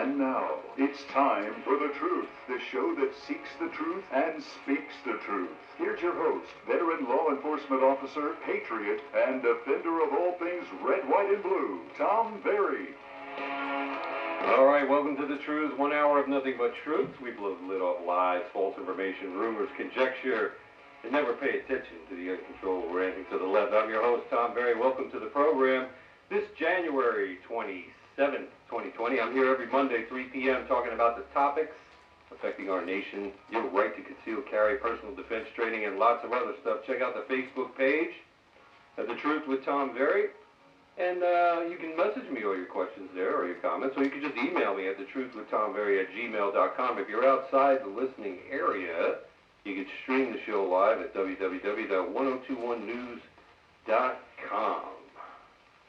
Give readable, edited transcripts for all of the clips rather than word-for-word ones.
And now, it's time for The Truth, the show that seeks the truth and speaks the truth. Here's your host, veteran law enforcement officer, patriot, and defender of all things red, white, and blue, Tom Verri. All right, welcome to The Truth, 1 hour of nothing but truth. We blow the lid off lies, false information, rumors, conjecture, and never pay attention to the uncontrollable ranting to the left. I'm your host, Tom Verri. Welcome to the program. This January 27th, 2020, I'm here every Monday, 3 p.m., talking about the topics affecting our nation, your right to conceal carry, personal defense training, and lots of other stuff. Check out the Facebook page, The Truth with Tom Verri. And you can message me all your questions there or your comments, or you can just email me at thetruthwithtomverri@gmail.com. If you're outside the listening area, you can stream the show live at www.1021news.com.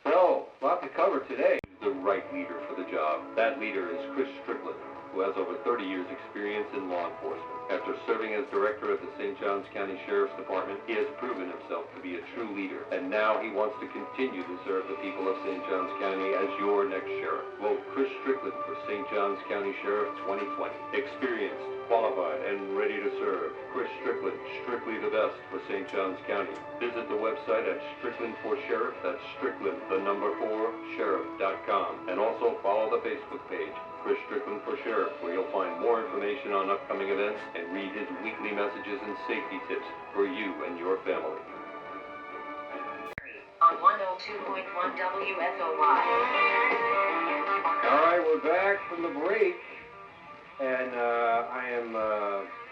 So, a lot to cover today. The right leader for the job. That leader is Chris Strickland, who has over 30 years' experience in law enforcement. After serving as director of the St. Johns County Sheriff's Department, he has proven himself to be a true leader, and now he wants to continue to serve the people of St. Johns County as your next sheriff. Vote Chris Strickland for St. Johns County Sheriff 2020. Experienced, qualified, and ready to serve. Chris Strickland, strictly the best for St. Johns County. Visit the website at Strickland for Sheriff. That's Strickland, the number 4, sheriff.com. And also follow the Facebook page, Chris Strickland for Sheriff, where you'll find more information on upcoming events and read his weekly messages and safety tips for you and your family. On 102.1 WFOY. All right, we're back from the break, and I am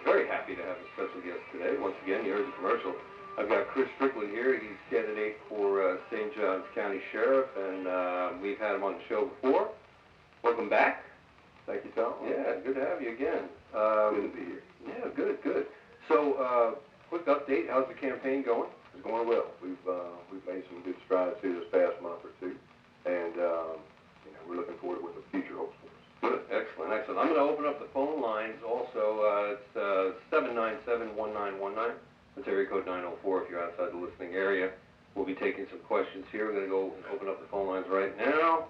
very happy to have a special guest today. Once again, you heard the commercial. I've got Chris Strickland here. He's candidate for St. Johns County Sheriff, and we've had him on the show before. Welcome back. Thank you, Tom. Yeah, good to have you again. Good to be here. Yeah, good. So, quick update. How's the campaign going? It's going well. We've made some good strides here this past month or two, and we're looking forward to what the future holds for us. Good, excellent. I'm going to open up the phone lines. Also, it's 797-1919. That's area code 904 if you're outside the listening area. We'll be taking some questions here. We're going to go and open up the phone lines right now.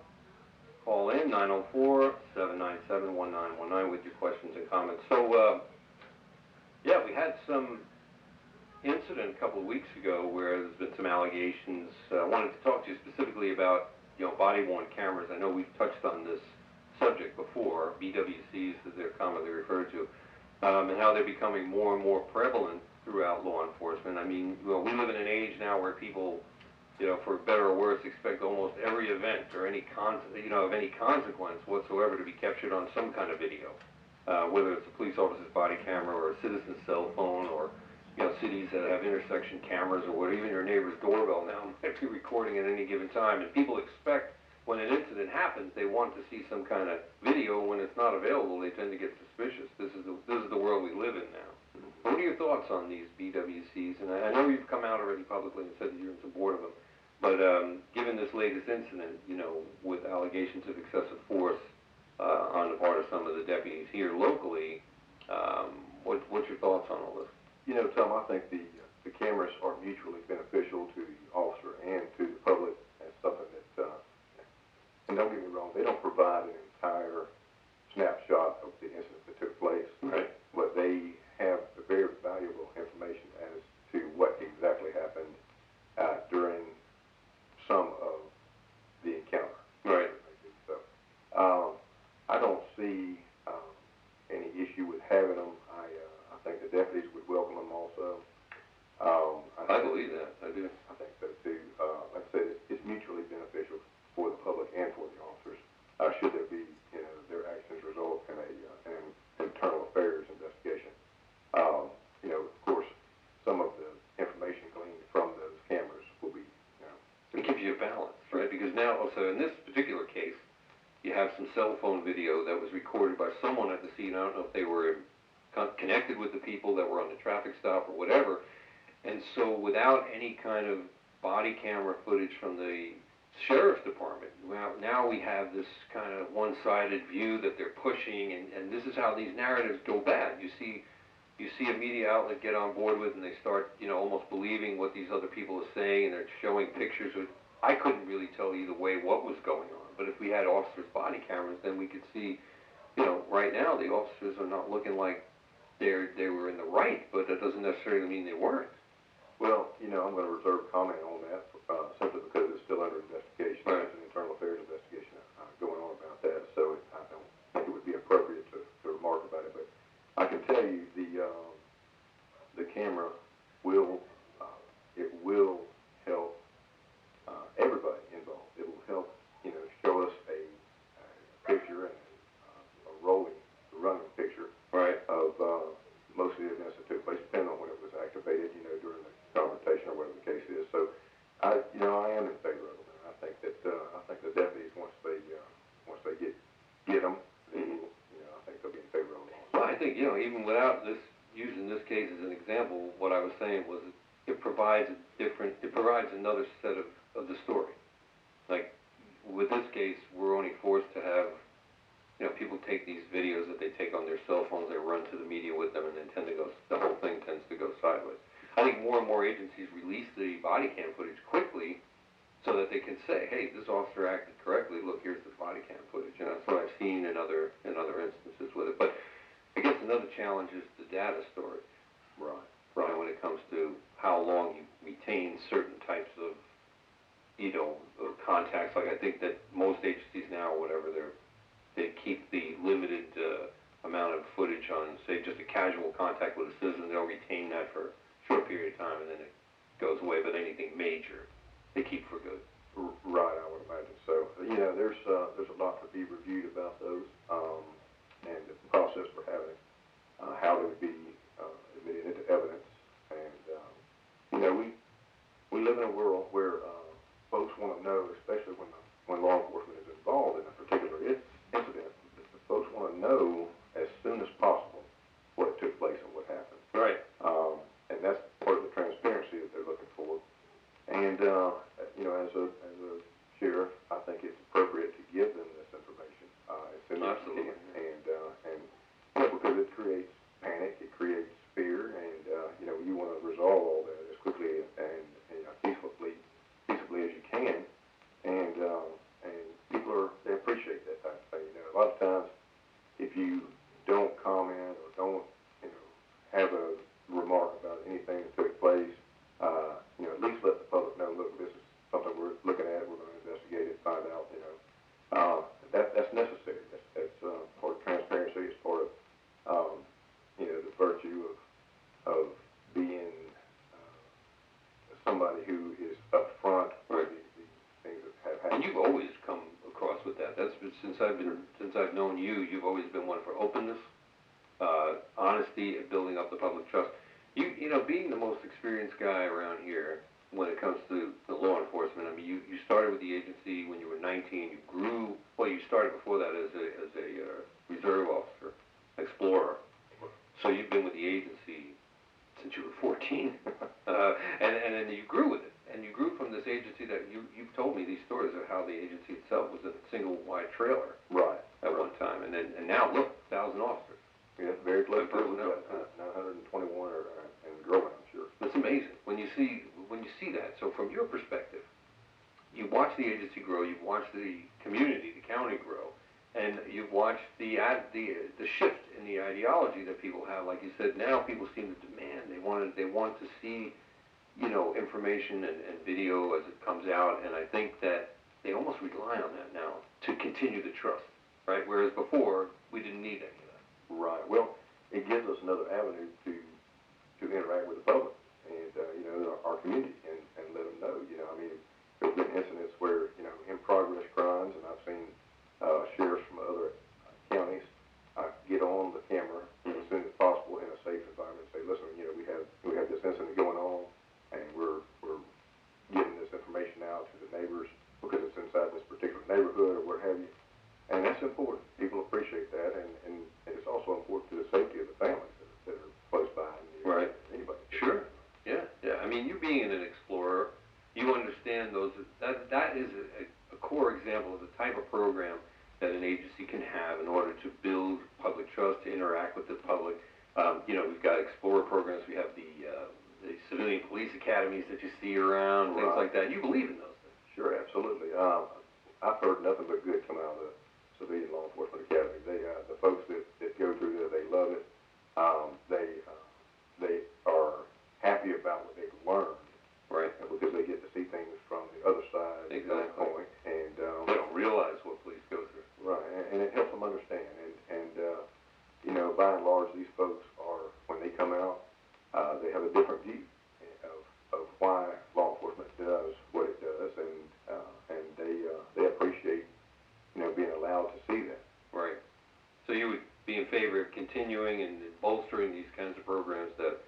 Call in 904-797-1919 with your questions and comments. So, we had some incident a couple of weeks ago where there's been some allegations. I wanted to talk to you specifically about, body-worn cameras. I know we've touched on this subject before, BWCs as they're commonly referred to, and how they're becoming more and more prevalent throughout law enforcement. I mean, we live in an age now where people, for better or worse, expect almost every event or any of any consequence whatsoever to be captured on some kind of video, whether it's a police officer's body camera or a citizen's cell phone, or cities that have intersection cameras, or what, even your neighbor's doorbell now might be recording at any given time. And people expect when an incident happens, they want to see some kind of video. When it's not available, they tend to get suspicious. This is the world we live in now. What are your thoughts on these BWCs? And I know you've come out already publicly and said that you're in support of them. But given this latest incident, with allegations of excessive force on the part of some of the deputies here locally, what's your thoughts on all this? Tom, I think the cameras are mutually beneficial to the officer and to the public. That's something that, and don't get me wrong, they don't provide an entire snapshot of the incident that took place. Right. But they have very valuable information as to what exactly happened during some of the encounter. Right. So, I don't see any issue with having them. I think the deputies would welcome them also. I believe that. I do. I think so too. Like I said, it's mutually beneficial for the public and for the officers. Should there be, their actions result in an internal affairs investigation. Of course, some of the information gleaned from those cameras will be, It gives you a balance, right? Because now, also in this particular case, you have some cell phone video that was recorded by someone at the scene. I don't know if they were connected with the people that were on the traffic stop or whatever. And so without any kind of body camera footage from the sheriff's department, now we have this kind of one-sided view that they're pushing, and this is how these narratives go bad. You see a media outlet get on board with, and they start, almost believing what these other people are saying, and they're showing pictures of. I couldn't really tell either way what was going on, but if we had officers' body cameras, then we could see right now the officers are not looking like they were in the right, but that doesn't necessarily mean they weren't. Well, I'm going to reserve comment on that simply because it's still under investigation. Right. There's an internal affairs investigation going on about that, so I don't think it would be appropriate to remark about it. But I can tell you the camera will it will help everybody involved. It will help show us a picture and a running picture Right. of most of the events that took place, depending on when it was activated, during the confrontation or whatever the case is. So, I am in favor of them. I think that the deputies, once they get them, then, I think they'll be in favor of them. Well, I think, even without using this case as an example, what I was saying was it provides another set of the story. Like, with this case, we're only forced to have, people take these videos that they take on their cell phones, they run to the media with them, and then the whole thing tends to go sideways. I think more and more agencies release the body cam footage quickly so that they can say, hey, this officer acted correctly, look, here's the body cam footage. That's what I've seen in other instances with it. But I guess another challenge is the data storage. Right. When it comes to how long you retain certain types of, contacts. Like I think that most agencies now, whatever, they keep the limited amount of footage on, say, just a casual contact with a citizen. They'll retain that for a short period of time, and then it goes away. But anything major, they keep for good. Right, I would imagine so. There's a lot to be reviewed about those, and the process for having it, how they would be admitted into evidence, and we live in a world where folks want to know, especially when law enforcement is involved in a particular incident, the folks want to know as soon as possible what took place and what happened. Right. And that's part of the transparency that they're looking for. And as a sheriff, I think it's appropriate to give them this information as soon as you can. And because it creates panic, it creates fear, and you want to resolve all that as quickly and peaceably as you can. And people they appreciate that type of thing. A lot of times, if you don't comment or don't have a remark about anything that took place, at least let the public know, look, this is something we're looking at, we're going to investigate it, find out, that's necessary. That's part of transparency. It's part of, the virtue of being somebody who is upfront with the things that have happened. And you've always come across with that. That's been, since I've known you, you've always been one for openness, honesty, and building up the public trust. Being the most experienced guy around here when it comes to the law enforcement. I mean, you started with the agency when you were 19. You grew. Well, you started before that as a reserve officer, explorer. So you've been with the agency since you were 14, and then you grew with it. And you grew from this agency that you've told me these stories of how the agency itself was a single wide trailer. Right. At one time, and now look, 1,000 officers. Yeah, very close to it. We've got 921 and growing, I'm sure. It's amazing when you see that. So from your perspective, you watch the agency grow, you've watched the community, the county grow, and you've watched the shift in the ideology that people have. Like you said, now people seem to demand. They want to see, information and video as it comes out, and I think that they almost rely on that now to continue the trust, right? Whereas before we didn't need any of that. Right. Well, it gives us another avenue to interact with the public and our community and let them know. There's been incidents where in progress crimes, and I've seen sheriffs from other counties get on the camera as soon as possible in a safe environment. Say, listen, we have this incident going on, and we're getting this information out to the neighbors because it's inside this particular neighborhood or what have you. And that's important. People appreciate that, and it's also important to the safety of the families that are close by. Right. Anybody. Sure. Yeah. I mean, you being an explorer, you understand those. That is a core example of the type of program that an agency can have in order to build public trust, to interact with the public. We've got explorer programs. We have the civilian police academies that you see around, things like that. You believe in those things? Sure, absolutely. I've heard nothing but good come out of Civilian Law Enforcement Academy. The folks that go through there, they love it. They are happy about what they've learned, Right. Because they get to see things from the other side of the point, and they don't realize what police go through. right, and it helps them understand. And by and large, these folks are, when they come out, they have a different view of why law enforcement does what it does, and they appreciate, being allowed to see that. Right. So you would be in favor of continuing and bolstering these kinds of programs that,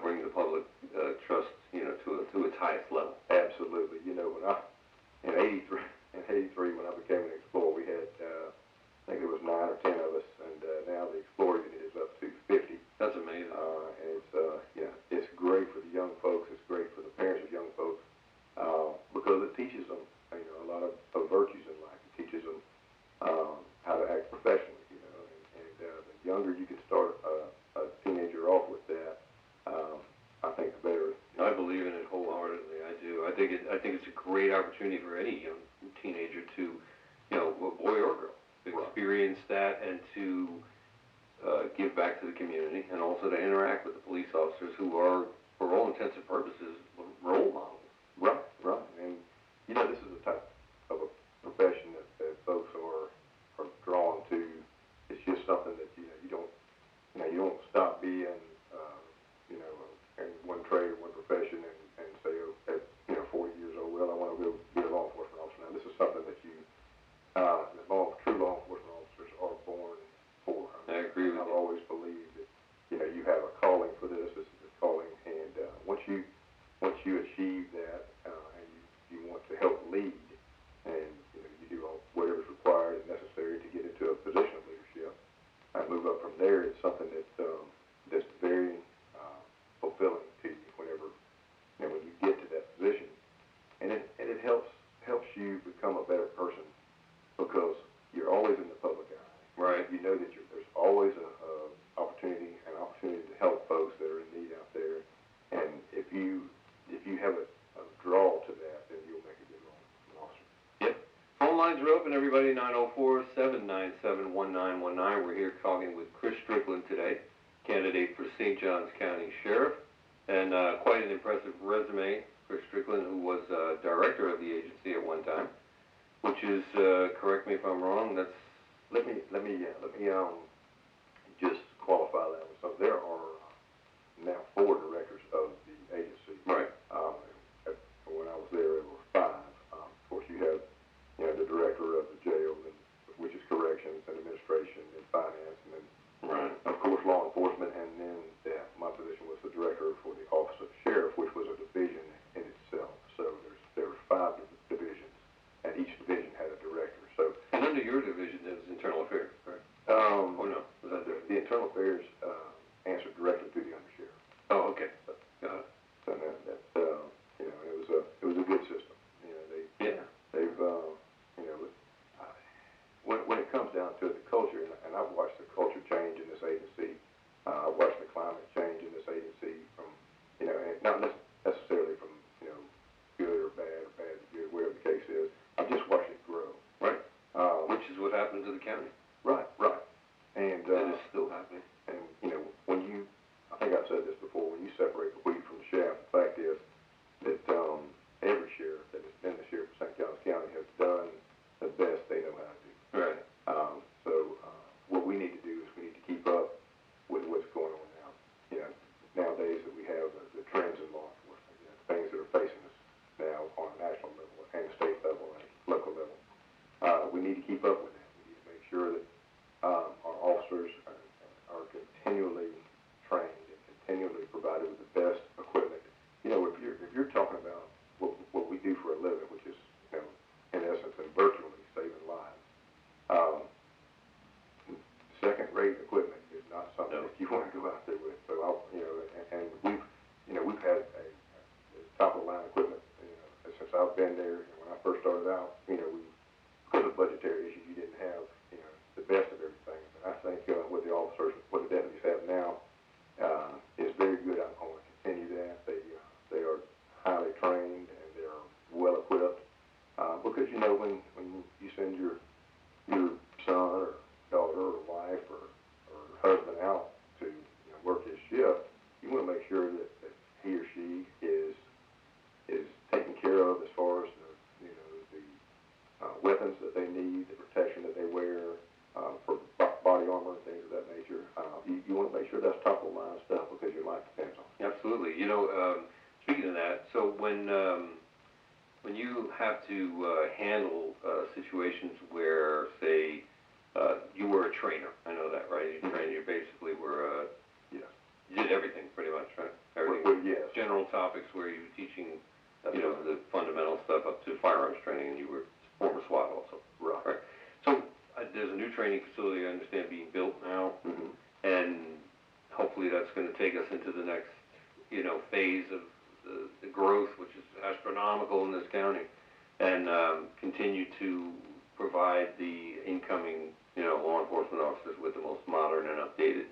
bring the public trust, to its highest level. Absolutely. When in '83, when I became an explorer, we had, I think there was 9 or 10 of us, and now the explorer unit is up to 50. That's amazing. And it's great for the young folks. It's great for the parents of young folks, because it teaches them, a lot of virtues in life. It teaches them how to act professionally, and the younger you can start a teenager off with that, I think the better. I believe in it wholeheartedly. I do. I think it's a great opportunity for any young teenager to, boy or girl, to experience that and to give back to the community, and also to interact with the police officers who are, for all intents and purposes, role models. Right. And this is a type of a profession that folks are drawn to. It's just something that you don't stop being in one trade or one profession and say, at 40 years old, well, I want to be a law enforcement officer. Now, this is something that true law enforcement officers are born for. I agree with you. I've always believed that you have a calling for this. This is a calling, and once you achieve that, and you want to help lead, and you do whatever's required and necessary to get into a position of leadership, and move up from there. It's something that's very fulfilling to you whenever when you get to that position, and it helps you become a better person, because you're always in the public eye. Right. You know that there's always an opportunity to help folks that are in need out there, and if you have a draw to that, then you'll make a good law enforcement officer. Yep. Phone lines are open, everybody. 904-797-1919. We're here talking with Chris Strickland today, candidate for St. Johns County Sheriff, and quite an impressive resume. Chris Strickland, who was director of the agency at one time, which is, correct me if I'm wrong, that's... Let me just qualify that with something. There are now 4 directors of the agency. Right. When I was there, there were 5. Of course, you have, the director of the jail, which is corrections and administration and finance, and then, right, of course, law enforcement, and then my position was the director for the Office of Sheriff, which was a division in itself. So there were 5 divisions, and each division had a director. So. And under your division, there was internal affairs, correct? Oh no, was that the internal affairs answered directly to the undersheriff. Oh, okay. Got it. So it was a good system. When it comes down to it, the culture, and I've watched the culture change in this agency. I've watched the climate change in this agency from, and not necessarily from, good or bad to good, whatever the case is. I've just watched it grow. Right. Which is what happened to the county. Right. And it is still happening. And when I think I've said this before, when you separate the wheat from the chaff, the fact is that every sheriff that has been the sheriff of St. Johns County has done the best they know how to do. Right. So what we need to do is we need to keep up with what's going on now. Nowadays that we have the trends in law enforcement, the things that are facing us now on a national level and state level and local level. We need to keep up with that. We need to make sure that our officers are continually trained and continually provided with the best equipment. If you're talking about what we do for a living, which is, in essence and virtually saving lives, second-rate equipment is not something that you want to go out there with. So and we've had a top-of-the-line equipment, since I've been there. And when I first started out, because of budgetary issues, you didn't have, the best of everything. But I think what the deputies have now is very good. I'm going to continue that. They are highly trained and they are well equipped. Because when you send your weapons that they need, the protection that they wear, for body armor and things of that nature. You want to make sure that's top of the line stuff because your life depends on it. Absolutely. You know, speaking of that, so when you have to handle situations where, say, you were a trainer, I know that, right? You trained, you basically were, Yes. you did everything pretty much, right? Everything. Well, yes. General topics where you were teaching, you know, the fundamental stuff up to firearms training, and you were former SWAT also. Right. So there's a new training facility, I understand, being built now, and hopefully that's going to take us into the next, you know, phase of the growth, which is astronomical in this county, and continue to provide the incoming, you know, law enforcement officers with the most modern and updated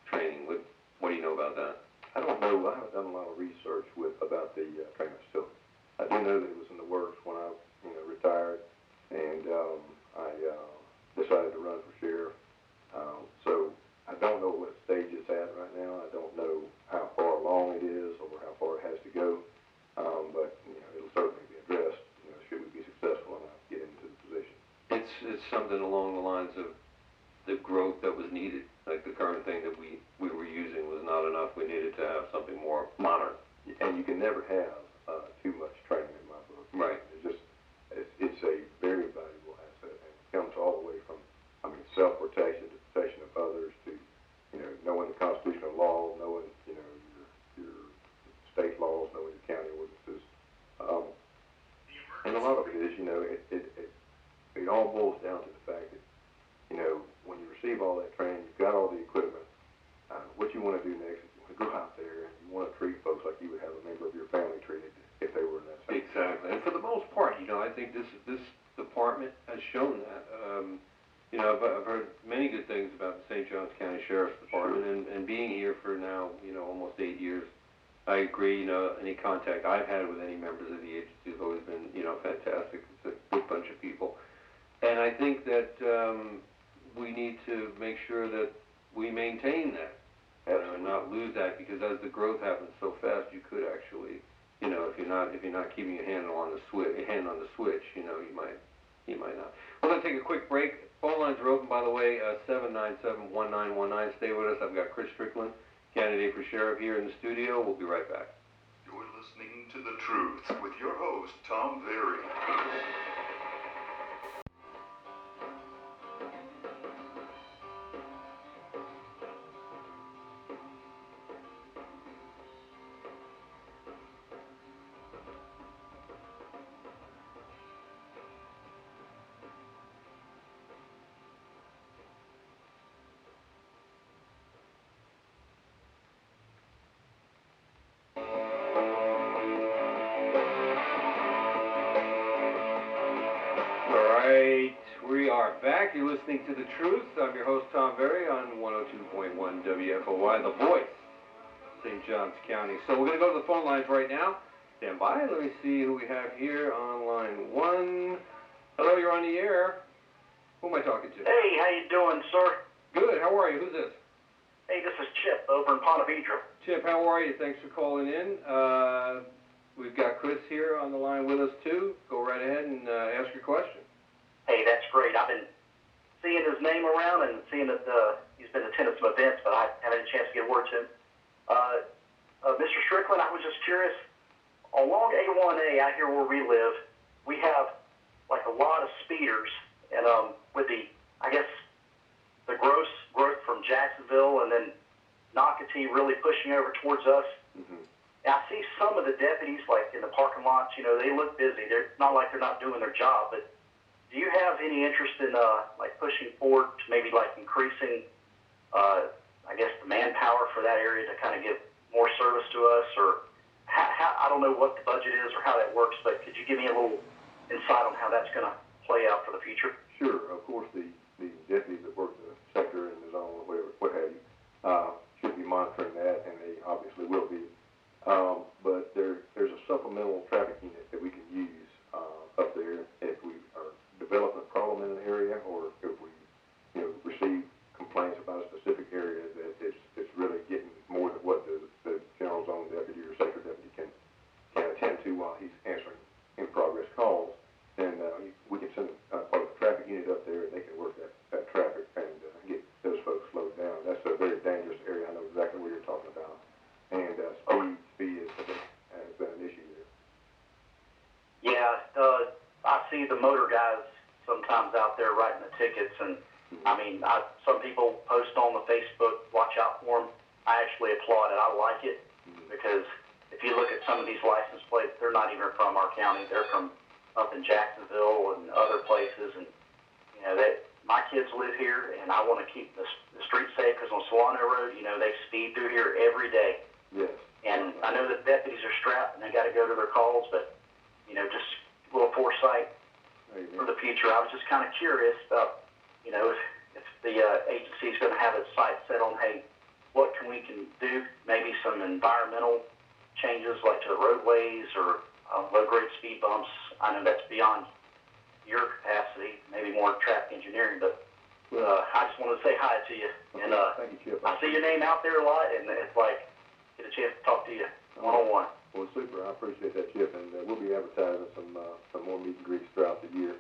training. What do you know about that? I don't know. I haven't done a lot of research about the training facility. I do know that it was in the works when I, retired, and I decided to run for sheriff. So I don't know what stage it's at right now. I don't know how far along it is or how far it has to go. But it'll certainly be addressed. Should we be successful enough to get into the position? It's something along the lines of the growth that was needed. Like the current thing that we were using was not enough. We needed to have something more modern. And you can never have too much training in my book. Right. It's a very valuable asset, and it comes all the way from, self-protection to protection of others to, knowing the constitutional law, knowing, your state laws, knowing your county ordinances. And a lot of it is, it all boils down to the fact that, when you receive all that training, you've got all the equipment. What you want to do next is you want to go out there and you want to treat folks like you would have a member of your family treated if they were in that same Exactly. And for the most part, I think this department has shown that. I've heard many good things about the St. Johns County Sheriff's Department, and being here for now, almost 8 years, I agree. Any contact I've had with any members of the agency has always been, fantastic. It's a good bunch of people. And I think that we need to make sure that we maintain that, and not lose that, because as the growth happens so fast, you could actually, if you're not keeping your hand on the switch, you might not. We're going to take a quick break. Phone lines are open, by the way, 797-1919. Stay with us. I've got Chris Strickland, candidate for sheriff, here in the studio. We'll be right back. You're listening to The Truth with your host, Tom Verri. We are back. You're listening to The Truth. I'm your host, Tom Verri, on 102.1 WFOY, the voice of St. Johns County. So we're going to go to the phone lines right now. Stand by. Let me see who we have here on line one. Hello, you're on the air. Who am I talking to? Hey, how you doing, sir? Good. How are you? Who's this? Hey, this is Chip over in Ponte Vedra. Chip, how are you? Thanks for calling in. We've got Chris here on the line with us, too. Go right ahead and ask your question. Hey, that's great. I've been seeing his name around and seeing that he's been attending some events, but I haven't had a chance to get a word to him. Mr. Strickland, I was just curious. Along A1A, out here where we live, we have like a lot of speeders, and with the growth from Jacksonville and then Nocatee really pushing over towards us. Mm-hmm. And I see some of the deputies like in the parking lots. They look busy. They're not like they're not doing their job, but do you have any interest in pushing forward to maybe increasing, the manpower for that area to kind of give more service to us, or how I don't know what the budget is or how that works, but could you give me a little insight on how that's going to play out for the future? Sure. Of course, the deputies that work the sector and the zone or whatever, what have you, should be monitoring that, and they obviously will be. But there's a supplemental traffic unit that we can use up there if we are developing a problem in an area, or if we receive complaints about a specific area that it's really getting more than what the general zone deputy or sector deputy can attend to while he's answering in progress calls, then we can send guys sometimes out there writing the tickets, and I mean, some people post on the Facebook, watch out for them. I actually applaud it. I like it because if you look at some of these license plates, they're not even from our county. They're from up in Jacksonville and other places, and you know that my kids live here, and I want to keep the streets safe because on Solano Road, you know, they speed through here every day. Yes. And I know that deputies are strapped and they got to go to their calls, but you know, just a little foresight for the future. I was just kind of curious about, you know, if the agency is going to have its sights set on, hey, what we can do? Maybe some environmental changes like to the roadways or low-grade speed bumps. I know that's beyond your capacity, maybe more traffic engineering, but I just wanted to say hi to you. And thank you, Chip. I see your name out there a lot, and it's like, get a chance to talk to you one-on-one. Well, super. I appreciate that, Chip, and we'll be advertising some more meet and greets throughout the year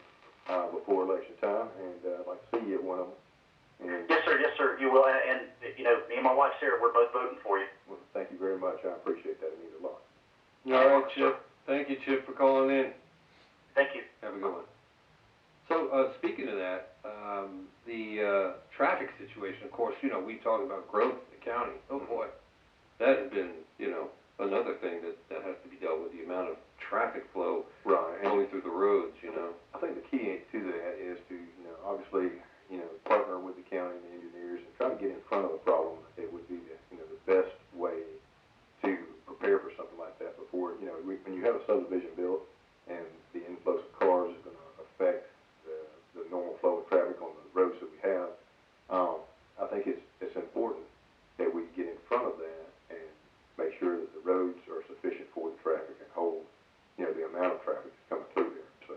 before election time, and I'd like to see you at one of them. And, yes, sir, you will. And you know, me and my wife Sarah, we're both voting for you. well, thank you very much. I appreciate that. It means a lot. All right, Chip. Thank you, Chip, for calling in. Thank you. Have a good one. So, speaking of that, the traffic situation, of course, you know, we talk about growth in the county. Oh, boy. That has been, you know, another thing that has to be dealt with, the amount of traffic flow going through the roads, you know. I think the key to that is to, you know, obviously, you know, partner with the county and the engineers and try to get in front of the problem. It would be, the best way to prepare for something like that before, you know, when you have a subdivision built and the influx of cars is going to affect the normal flow of traffic on the roads that we have, I think it's important that we get in front of that and make sure that the roads are sufficient for the traffic and hold, you know, the amount of traffic that's coming through there. So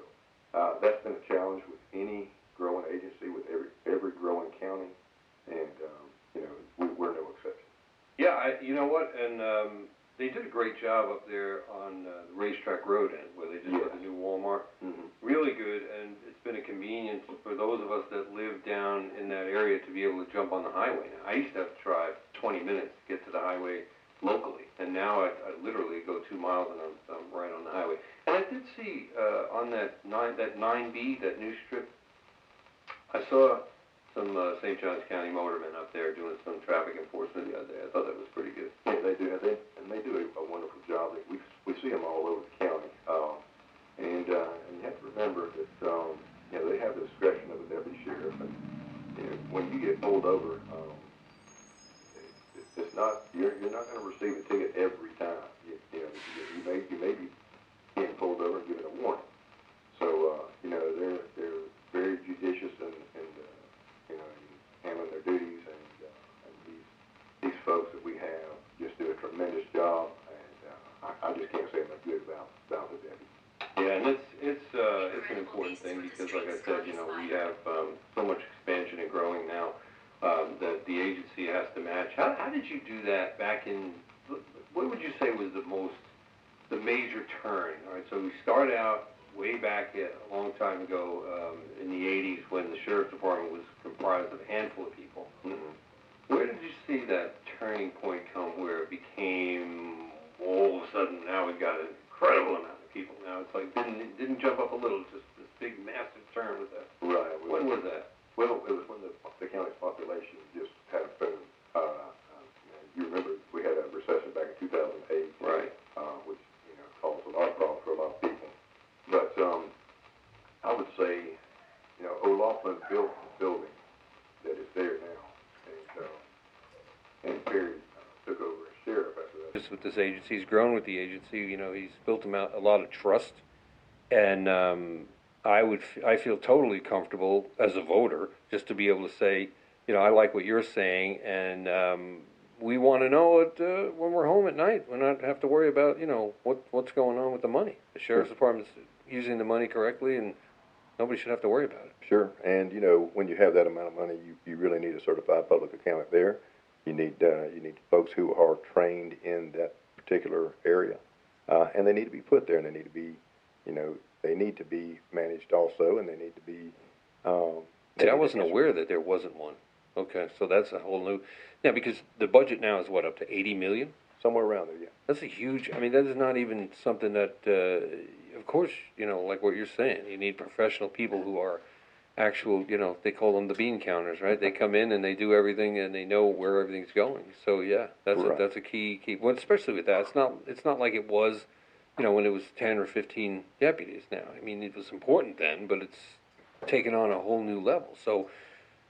that's been a challenge with any growing agency, with every growing county, and you know, we're no exception. Yeah, you know what, and they did a great job up there on the Racetrack Road end, where they just put the new Walmart. Mm-hmm. Really good, and it's been a convenience for those of us that live down in that area to be able to jump on the highway. Now, I used to have to drive 20 minutes to get to the highway locally, and now I literally go 2 miles and I'm right on the highway. And I did see on that 9B, that new strip, I saw some St. Johns County motormen up there doing some traffic enforcement the other day. I thought that was pretty good. Yeah, they do. They do a wonderful job. We see them all over the county, and you have to remember that you know, they have the discretion of a deputy sheriff, and you know, when you get pulled over, it's not you're not going to receive a ticket every time. You may be being pulled over and given a warning. So you know, they're very judicious and you know, handling their duties, and these folks that we have just do a tremendous job, and I just can't say enough good about the deputies. Yeah, and it's an important thing because, like I said, you know, we have so much expansion and growing now that the agency has to match. How did you do that back in? What would you say was the major turn? All right, so we started out way back a long time ago in the 80s when the sheriff's department was comprised of a handful of people. Mm-hmm. Where did you see that turning point come where it became all of a sudden now we've got an incredible amount of people? Now it's like didn't jump up a little, just this big massive turn with that. Right. When was that? Well, it was when the county's population just had a boom. You remember we had a recession back in 2008, Right. Which you know caused a lot of problems for a lot of people. But I would say, you know, O'Loughlin built the building that is there now, and Verri took over as sheriff after that. Just with this agency, he's grown with the agency. You know, he's built him out a lot of trust, and I feel totally comfortable as a voter just to be able to say, you know, I like what you're saying, and we want to know it when we're home at night. We not have to worry about, you know, what's going on with the money. The sheriff's department's using the money correctly, and nobody should have to worry about it. Sure, and you know, when you have that amount of money, you really need a certified public accountant there. You need folks who are trained in that particular area, and they need to be put there, and they need to be, you know, they need to be managed also, and they need to be. See, I wasn't aware that there wasn't one. Okay, so that's a whole new. Now, because the budget now is what, up to $80 million? Somewhere around there, yeah. That's a huge. I mean, that is not even something that of course, like what you're saying, you need professional people who are actual, they call them the bean counters, right? They come in and they do everything and they know where everything's going. So yeah, that's a key. Well, especially with that, it's not like it was, when it was 10 or 15 deputies now. I mean, it was important then, but it's taken on a whole new level. So,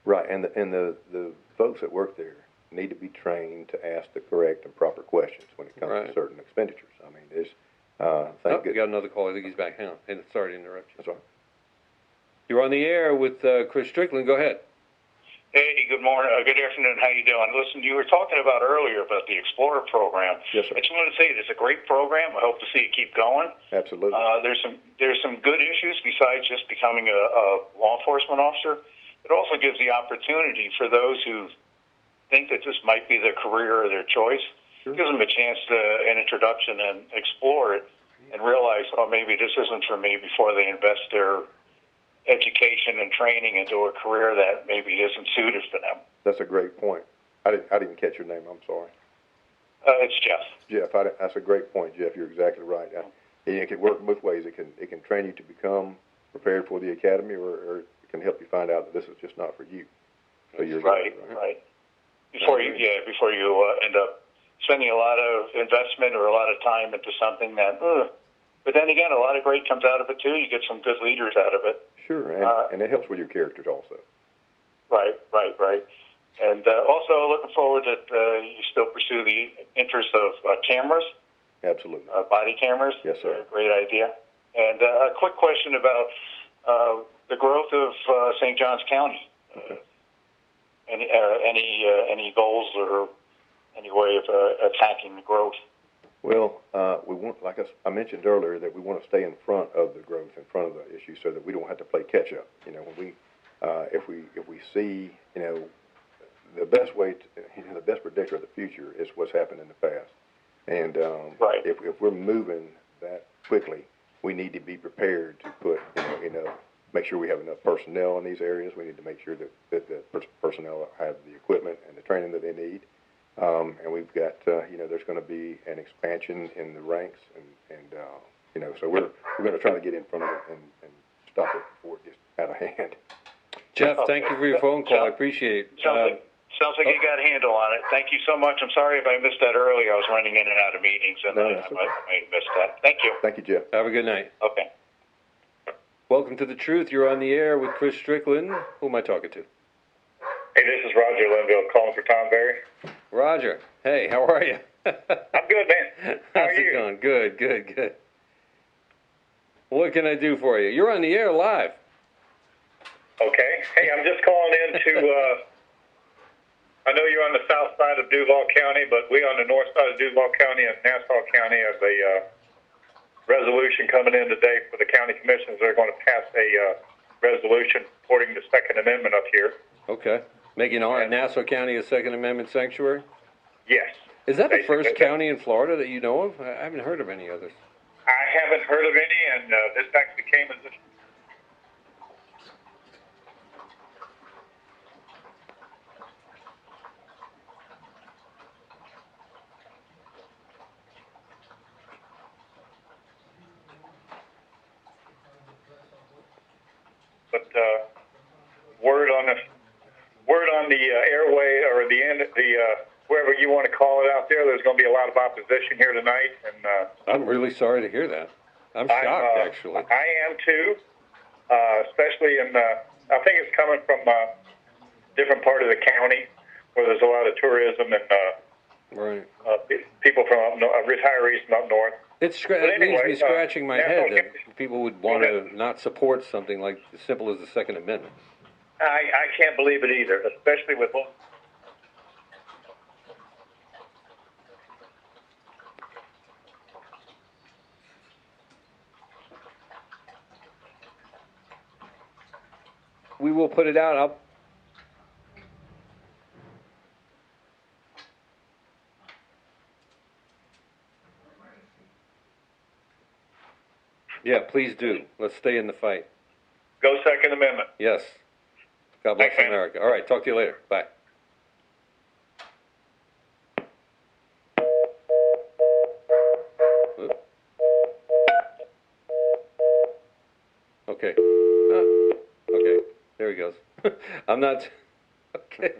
right, and the folks that work there need to be trained to ask the correct and proper questions when it comes to certain expenditures. I mean, there's we got another call. I think he's back now. And sorry to interrupt you. That's all right. You're on the air with Chris Strickland. Go ahead. Hey, good morning. Good afternoon. How you doing? Listen, you were talking about earlier about the Explorer program. Yes, sir. I just want to say it's a great program. I hope to see it keep going. Absolutely. There's some good issues besides just becoming a law enforcement officer. It also gives the opportunity for those who think that this might be their career or their choice. Sure. Gives them a chance to an introduction and explore it and realize, oh, maybe this isn't for me before they invest their education and training into a career that maybe isn't suited for them. That's a great point. I didn't catch your name. I'm sorry. It's Jeff. Jeff, that's a great point, Jeff. You're exactly right. It can work both ways. It can train you to become prepared for the academy, or it can help you find out that this is just not for you. So you're right. Before you end up spending a lot of investment or a lot of time into something that. But then again, a lot of great comes out of it too. You get some good leaders out of it. Sure, and it helps with your characters also. Right. And also looking forward that you still pursue the interest of cameras. Absolutely. Body cameras. Yes, sir. Great idea. And a quick question about the growth of St. Johns County. Okay. Any goals or any way of attacking the growth? Well, we want, like I mentioned earlier, that we want to stay in front of the growth, in front of the issue, so that we don't have to play catch up. When if we see, the best way, the best predictor of the future is what's happened in the past. And if we're moving that quickly, we need to be prepared to put, make sure we have enough personnel in these areas. We need to make sure that the personnel have the equipment and the training that they need. And we've got, there's going to be an expansion in the ranks, and so we're going to try to get in front of it and stop it before it gets out of hand. Jeff, thank you for your phone call. I appreciate it. Sounds like you got a handle on it. Thank you so much. I'm sorry if I missed that earlier. I was running in and out of meetings, and I might have missed that. Thank you. Thank you, Jeff. Have a good night. Okay. Welcome to The Truth. You're on the air with Chris Strickland. Who am I talking to? Hey, this is Roger Linville calling for Tom Verri. Roger. Hey, how are you? I'm good, man. How are you? How's it going? Good. What can I do for you? You're on the air live. Okay. Hey, I'm just calling in to, I know you're on the south side of Duval County, but we on the north side of Duval County and Nassau County have a resolution coming in today for the county commissioners. They're going to pass a resolution supporting the Second Amendment up here. Okay. Making Nassau County a Second Amendment sanctuary? Yes. Is that the first county in Florida that you know of? I haven't heard of any others. I haven't heard of any, and this actually came as a... But word on the airway or the end, wherever you want to call it out there, there's going to be a lot of opposition here tonight, and I'm really sorry to hear that. I'm shocked, actually. I am too, especially in. I think it's coming from a different part of the county where there's a lot of tourism and people from up north, retirees from up north. It leaves me scratching my head that people would want to not support something like as simple as the Second Amendment. I can't believe it either, especially with. We will put it out. Yeah, please do. Let's stay in the fight. Go Second Amendment. Yes. God bless Thanks, America. All right, talk to you later. Bye. he goes. I'm not. Okay.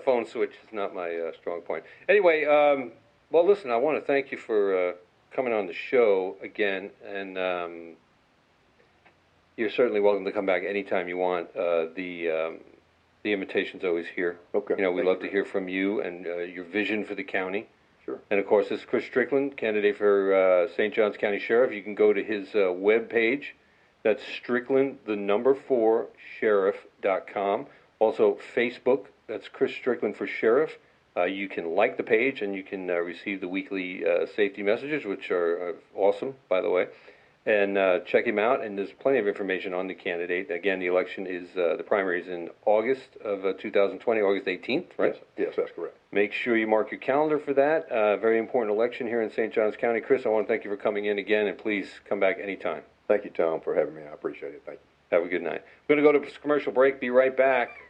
Phone switch is not my strong point. Anyway, well, listen, I want to thank you for coming on the show again, and you're certainly welcome to come back anytime you want. The invitation's always here. Okay. You know, we love to hear from you and your vision for the county. Sure. And of course, this is Chris Strickland, candidate for St. Johns County Sheriff. You can go to his web page. That's Strickland, the number 4, sheriff.com. Also, Facebook, that's Chris Strickland for Sheriff. You can like the page, and you can receive the weekly safety messages, which are awesome, by the way. And check him out, and there's plenty of information on the candidate. Again, the election is, the primary is in August of 2020, August 18th, right? Yes, that's correct. Make sure you mark your calendar for that. Very important election here in St. Johns County. Chris, I want to thank you for coming in again, and please come back anytime. Thank you, Tom, for having me. I appreciate it. Thank you. Have a good night. We're going to go to a commercial break. Be right back.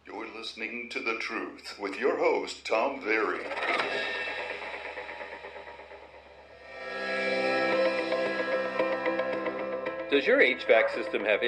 You're listening to The Truth with your host, Tom Verri. Does your HVAC system have